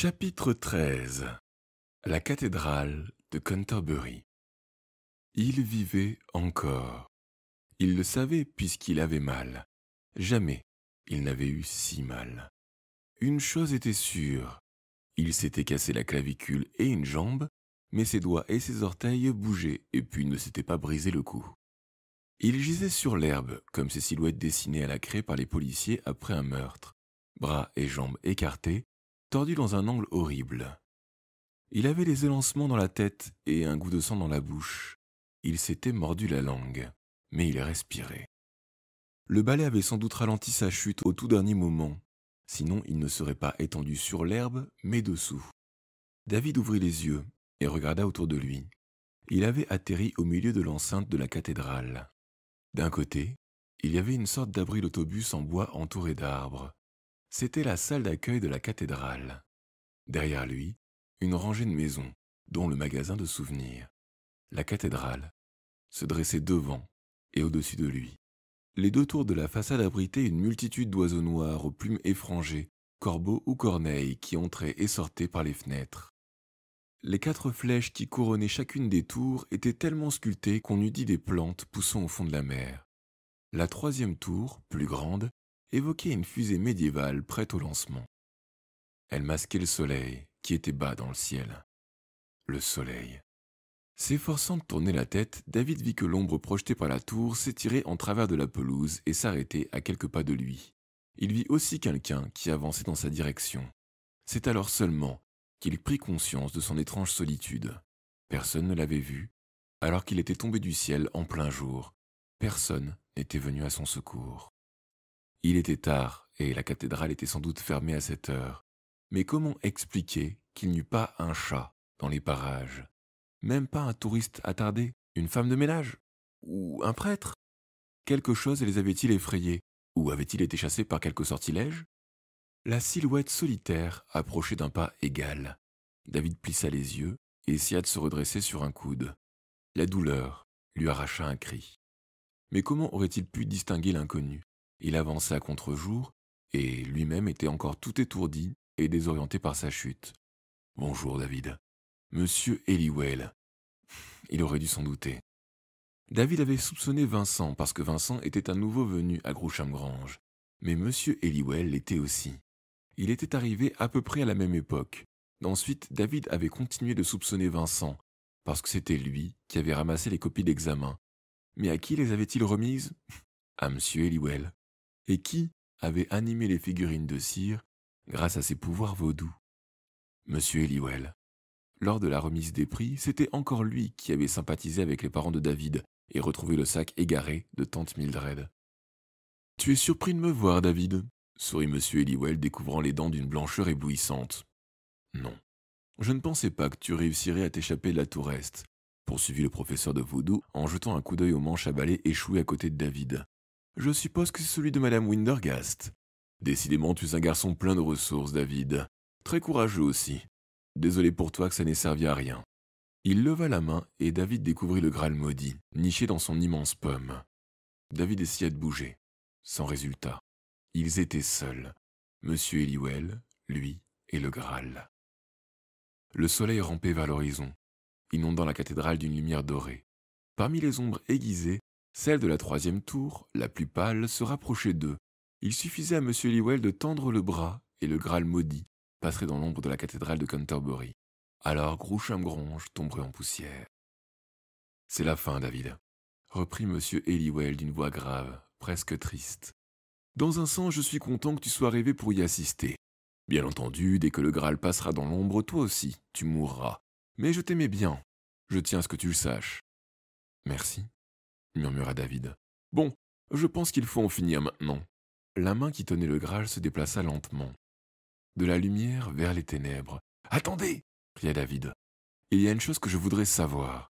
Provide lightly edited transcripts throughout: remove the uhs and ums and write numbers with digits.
Chapitre 13. La cathédrale de Canterbury. Il vivait encore. Il le savait puisqu'il avait mal. Jamais il n'avait eu si mal. Une chose était sûre, il s'était cassé la clavicule et une jambe, mais ses doigts et ses orteils bougeaient et puis ne s'était pas brisé le cou. Il gisait sur l'herbe comme ces silhouettes dessinées à la craie par les policiers après un meurtre, bras et jambes écartés, tordus dans un angle horrible. Il avait des élancements dans la tête et un goût de sang dans la bouche. Il s'était mordu la langue, mais il respirait. Le balai avait sans doute ralenti sa chute au tout dernier moment, sinon il ne serait pas étendu sur l'herbe, mais dessous. David ouvrit les yeux et regarda autour de lui. Il avait atterri au milieu de l'enceinte de la cathédrale. D'un côté, il y avait une sorte d'abri d'autobus en bois entouré d'arbres. C'était la salle d'accueil de la cathédrale. Derrière lui, une rangée de maisons, dont le magasin de souvenirs. La cathédrale se dressait devant et au-dessus de lui. Les deux tours de la façade abritaient une multitude d'oiseaux noirs aux plumes effrangées, corbeaux ou corneilles qui entraient et sortaient par les fenêtres. Les 4 flèches qui couronnaient chacune des tours étaient tellement sculptées qu'on eût dit des plantes poussant au fond de la mer. La 3e tour, plus grande, évoquait une fusée médiévale prête au lancement. Elle masquait le soleil qui était bas dans le ciel. Le soleil. S'efforçant de tourner la tête, David vit que l'ombre projetée par la tour s'étirait en travers de la pelouse et s'arrêtait à quelques pas de lui. Il vit aussi quelqu'un qui avançait dans sa direction. C'est alors seulement qu'il prit conscience de son étrange solitude. Personne ne l'avait vu, alors qu'il était tombé du ciel en plein jour. Personne n'était venu à son secours. Il était tard et la cathédrale était sans doute fermée à cette heure. Mais comment expliquer qu'il n'y eût pas un chat dans les parages? Même pas un touriste attardé, une femme de ménage? Ou un prêtre? Quelque chose les avait-il effrayés? Ou avait-il été chassé par quelque sortilège? La silhouette solitaire approchait d'un pas égal. David plissa les yeux et essaya de se redresser sur un coude. La douleur lui arracha un cri. Mais comment aurait-il pu distinguer l'inconnu? Il avançait à contre-jour et lui-même était encore tout étourdi et désorienté par sa chute. « Bonjour, David. Monsieur Halliwell. » Il aurait dû s'en douter. David avait soupçonné Vincent parce que Vincent était un nouveau venu à Groucham-Grange. Mais Monsieur Halliwell l'était aussi. Il était arrivé à peu près à la même époque. Ensuite, David avait continué de soupçonner Vincent parce que c'était lui qui avait ramassé les copies d'examen. Mais à qui les avait-il remises? À Monsieur Halliwell. Et qui avait animé les figurines de cire grâce à ses pouvoirs vaudous? Monsieur Halliwell. Lors de la remise des prix, c'était encore lui qui avait sympathisé avec les parents de David et retrouvé le sac égaré de tante Mildred. « Tu es surpris de me voir, David ?» sourit Monsieur Halliwell, découvrant les dents d'une blancheur éblouissante. « Non. Je ne pensais pas que tu réussirais à t'échapper de la tour est, » poursuivit le professeur de vaudou en jetant un coup d'œil au manche à balai échoué à côté de David. « Je suppose que c'est celui de Madame Windergast. Décidément, tu es un garçon plein de ressources, David. Très courageux aussi. Désolé pour toi que ça n'ait servi à rien. » Il leva la main et David découvrit le Graal maudit, niché dans son immense pomme. David essaya de bouger. Sans résultat. Ils étaient seuls. Monsieur Halliwell, lui et le Graal. Le soleil rampait vers l'horizon, inondant la cathédrale d'une lumière dorée. Parmi les ombres aiguisées, celle de la 3e tour, la plus pâle, se rapprochait d'eux. Il suffisait à Monsieur Halliwell de tendre le bras et le Graal maudit passerait dans l'ombre de la cathédrale de Canterbury. Alors Groucham-Grange tomberait en poussière. « C'est la fin, David, » reprit Monsieur Halliwell d'une voix grave, presque triste. « Dans un sens, je suis content que tu sois arrivé pour y assister. Bien entendu, dès que le Graal passera dans l'ombre, toi aussi, tu mourras. Mais je t'aimais bien. Je tiens à ce que tu le saches. »« Merci, » murmura David. « Bon, je pense qu'il faut en finir maintenant. » La main qui tenait le Graal se déplaça lentement. De la lumière vers les ténèbres. « Attendez !» cria David. « Il y a une chose que je voudrais savoir. »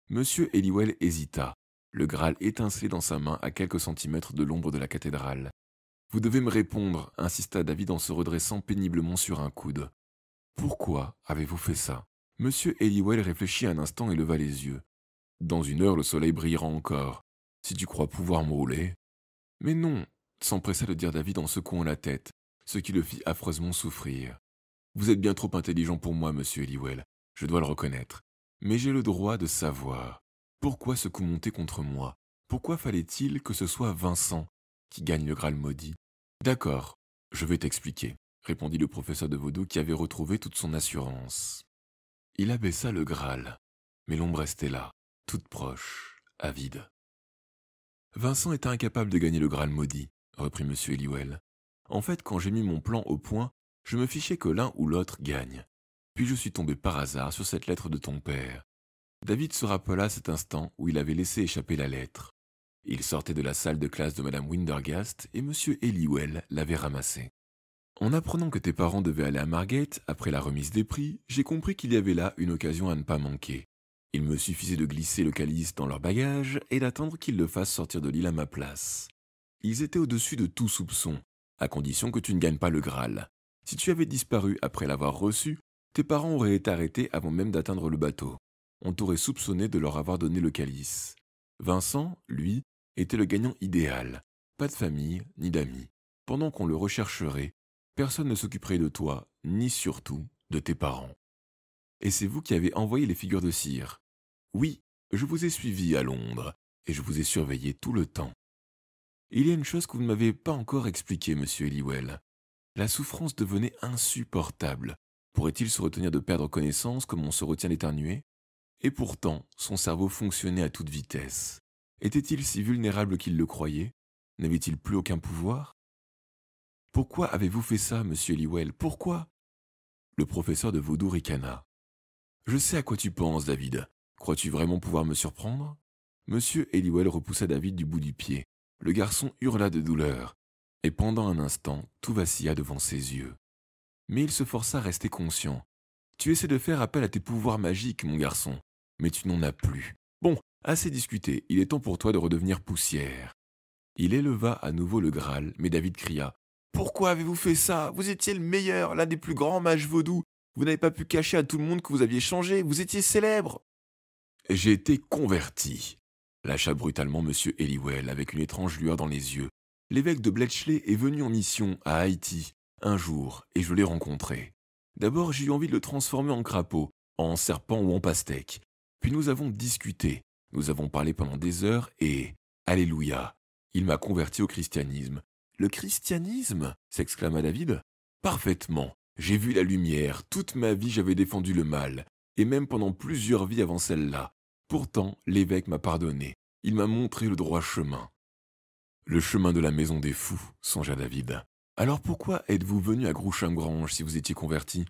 Monsieur Halliwell hésita. Le Graal étincelait dans sa main à quelques centimètres de l'ombre de la cathédrale. « Vous devez me répondre, » insista David en se redressant péniblement sur un coude. « Pourquoi avez-vous fait ça ?» Monsieur Halliwell réfléchit un instant et leva les yeux. « Dans une heure, le soleil brillera encore. Si tu crois pouvoir me rouler... » « Mais non !» s'empressa de dire David en secouant la tête, ce qui le fit affreusement souffrir. Vous êtes bien trop intelligent pour moi, monsieur Eliwell, je dois le reconnaître. Mais j'ai le droit de savoir. Pourquoi ce coup monté contre moi? Pourquoi fallait-il que ce soit Vincent qui gagne le Graal maudit? D'accord, je vais t'expliquer, répondit le professeur de vaudou qui avait retrouvé toute son assurance. Il abaissa le Graal, mais l'ombre restait là, toute proche, avide. Vincent était incapable de gagner le Graal maudit, reprit M. Eliwell. En fait, quand j'ai mis mon plan au point, je me fichais que l'un ou l'autre gagne. Puis je suis tombé par hasard sur cette lettre de ton père. David se rappela cet instant où il avait laissé échapper la lettre. Il sortait de la salle de classe de Madame Windergast et M. Eliwell l'avait ramassée. En apprenant que tes parents devaient aller à Margate après la remise des prix, j'ai compris qu'il y avait là une occasion à ne pas manquer. Il me suffisait de glisser le calice dans leur bagage et d'attendre qu'ils le fassent sortir de l'île à ma place. Ils étaient au-dessus de tout soupçon, à condition que tu ne gagnes pas le Graal. Si tu avais disparu après l'avoir reçu, tes parents auraient été arrêtés avant même d'atteindre le bateau. On t'aurait soupçonné de leur avoir donné le calice. Vincent, lui, était le gagnant idéal. Pas de famille, ni d'amis. Pendant qu'on le rechercherait, personne ne s'occuperait de toi, ni surtout de tes parents. Et c'est vous qui avez envoyé les figures de cire. Oui, je vous ai suivi à Londres, et je vous ai surveillé tout le temps. Il y a une chose que vous ne m'avez pas encore expliquée, monsieur Eliwell. La souffrance devenait insupportable. Pourrait-il se retenir de perdre connaissance comme on se retient d'éternuer? Et pourtant, son cerveau fonctionnait à toute vitesse. Était-il si vulnérable qu'il le croyait? N'avait-il plus aucun pouvoir? Pourquoi avez-vous fait ça, monsieur Eliwell? Pourquoi? Le professeur de vaudou ricana. Je sais à quoi tu penses, David. Crois-tu vraiment pouvoir me surprendre? Monsieur Eliwell repoussa David du bout du pied. Le garçon hurla de douleur, et pendant un instant, tout vacilla devant ses yeux. Mais il se força à rester conscient. Tu essaies de faire appel à tes pouvoirs magiques, mon garçon, mais tu n'en as plus. Bon, assez discuté, il est temps pour toi de redevenir poussière. Il éleva à nouveau le Graal, mais David cria. Pourquoi avez-vous fait ça? Vous étiez le meilleur, l'un des plus grands mages vaudous. Vous n'avez pas pu cacher à tout le monde que vous aviez changé, vous étiez célèbre. J'ai été converti, lâcha brutalement M. Eliwell avec une étrange lueur dans les yeux. L'évêque de Bletchley est venu en mission à Haïti un jour et je l'ai rencontré. D'abord, j'ai eu envie de le transformer en crapaud, en serpent ou en pastèque. Puis nous avons discuté, nous avons parlé pendant des heures et, alléluia, il m'a converti au christianisme. Le christianisme? S'exclama David. Parfaitement. J'ai vu la lumière. Toute ma vie, j'avais défendu le mal. Et même pendant plusieurs vies avant celle-là. Pourtant, l'évêque m'a pardonné. Il m'a montré le droit chemin. Le chemin de la maison des fous, songea David. Alors pourquoi êtes-vous venu à Groucham-Grange si vous étiez converti?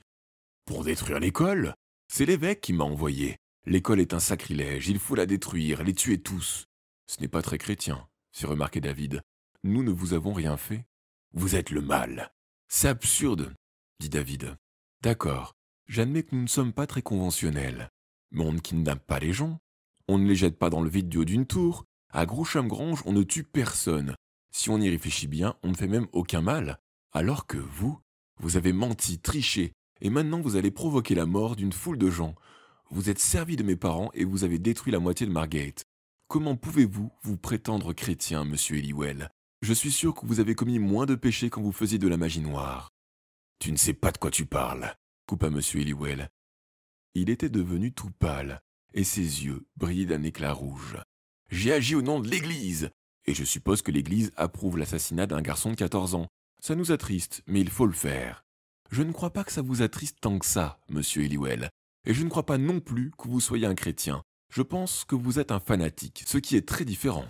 Pour détruire l'école. C'est l'évêque qui m'a envoyé. L'école est un sacrilège. Il faut la détruire, les tuer tous. Ce n'est pas très chrétien, fit remarquer David. Nous ne vous avons rien fait. Vous êtes le mal. C'est absurde, dit David. D'accord, j'admets que nous ne sommes pas très conventionnels. Mais on ne kidnappe pas les gens. On ne les jette pas dans le vide du haut d'une tour. À Groucham-Grange, on ne tue personne. Si on y réfléchit bien, on ne fait même aucun mal. Alors que vous avez menti, triché, et maintenant vous allez provoquer la mort d'une foule de gens. Vous êtes servi de mes parents et vous avez détruit la moitié de Margate. Comment pouvez-vous vous prétendre chrétien, monsieur Eliwell? Je suis sûr que vous avez commis moins de péchés quand vous faisiez de la magie noire. Tu ne sais pas de quoi tu parles, coupa M. Eliwell. Il était devenu tout pâle, et ses yeux brillaient d'un éclat rouge. J'ai agi au nom de l'Église, et je suppose que l'Église approuve l'assassinat d'un garçon de 14 ans. Ça nous attriste, mais il faut le faire. Je ne crois pas que ça vous attriste tant que ça, M. Eliwell, et je ne crois pas non plus que vous soyez un chrétien. Je pense que vous êtes un fanatique, ce qui est très différent.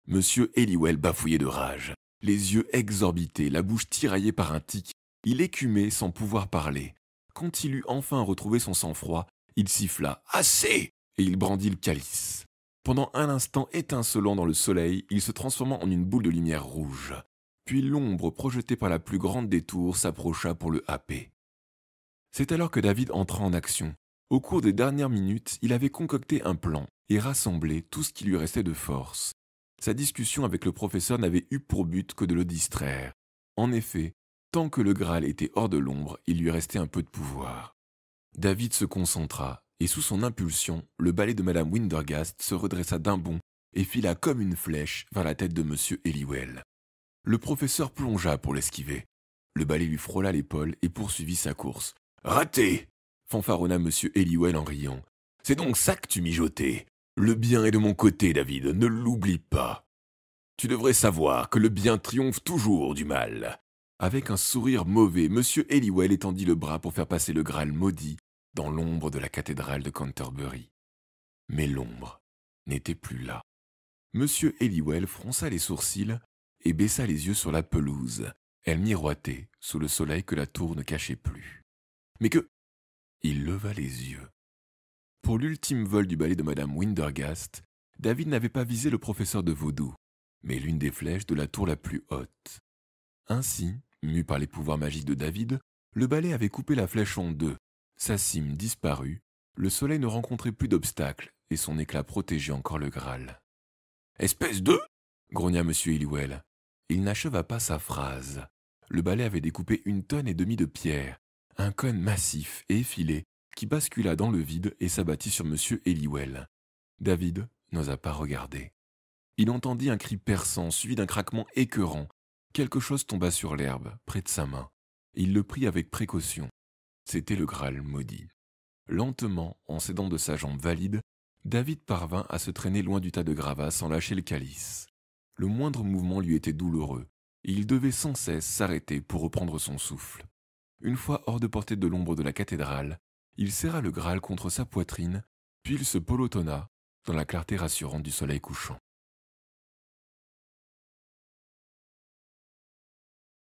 Monsieur Eliwell bafouillait de rage, les yeux exorbités, la bouche tiraillée par un tic. Il écumait sans pouvoir parler. Quand il eut enfin retrouvé son sang-froid, il siffla « Assez !» et il brandit le calice. Pendant un instant étincelant dans le soleil, il se transforma en une boule de lumière rouge. Puis l'ombre projetée par la plus grande des tours s'approcha pour le happer. C'est alors que David entra en action. Au cours des dernières minutes, il avait concocté un plan et rassemblé tout ce qui lui restait de force. Sa discussion avec le professeur n'avait eu pour but que de le distraire. En effet, tant que le Graal était hors de l'ombre, il lui restait un peu de pouvoir. David se concentra, et sous son impulsion, le balai de Madame Windergast se redressa d'un bond et fila comme une flèche vers la tête de M. Eliwell. Le professeur plongea pour l'esquiver. Le balai lui frôla l'épaule et poursuivit sa course. « Raté !» fanfaronna M. Halliwell en riant. « C'est donc ça que tu mijotais. Le bien est de mon côté, David, ne l'oublie pas. Tu devrais savoir que le bien triomphe toujours du mal. » Avec un sourire mauvais, M. Halliwell étendit le bras pour faire passer le Graal maudit dans l'ombre de la cathédrale de Canterbury. Mais l'ombre n'était plus là. M. Halliwell fronça les sourcils et baissa les yeux sur la pelouse. Elle miroitait sous le soleil que la tour ne cachait plus. Mais que... Il leva les yeux. Pour l'ultime vol du balai de Madame Windergast, David n'avait pas visé le professeur de vaudou, mais l'une des flèches de la tour la plus haute. Ainsi, mu par les pouvoirs magiques de David, le balai avait coupé la flèche en deux. Sa cime disparut, le soleil ne rencontrait plus d'obstacles et son éclat protégeait encore le Graal. « Espèce de... » grogna M. Halliwell. Il n'acheva pas sa phrase. Le balai avait découpé 1,5 tonne de pierre, un cône massif et effilé qui bascula dans le vide et s'abattit sur M. Halliwell. David n'osa pas regarder. Il entendit un cri perçant suivi d'un craquement écœurant. Quelque chose tomba sur l'herbe, près de sa main. Il le prit avec précaution. C'était le Graal maudit. Lentement, en s'aidant de sa jambe valide, David parvint à se traîner loin du tas de gravats sans lâcher le calice. Le moindre mouvement lui était douloureux, et il devait sans cesse s'arrêter pour reprendre son souffle. Une fois hors de portée de l'ombre de la cathédrale, il serra le Graal contre sa poitrine, puis il se pelotonna dans la clarté rassurante du soleil couchant.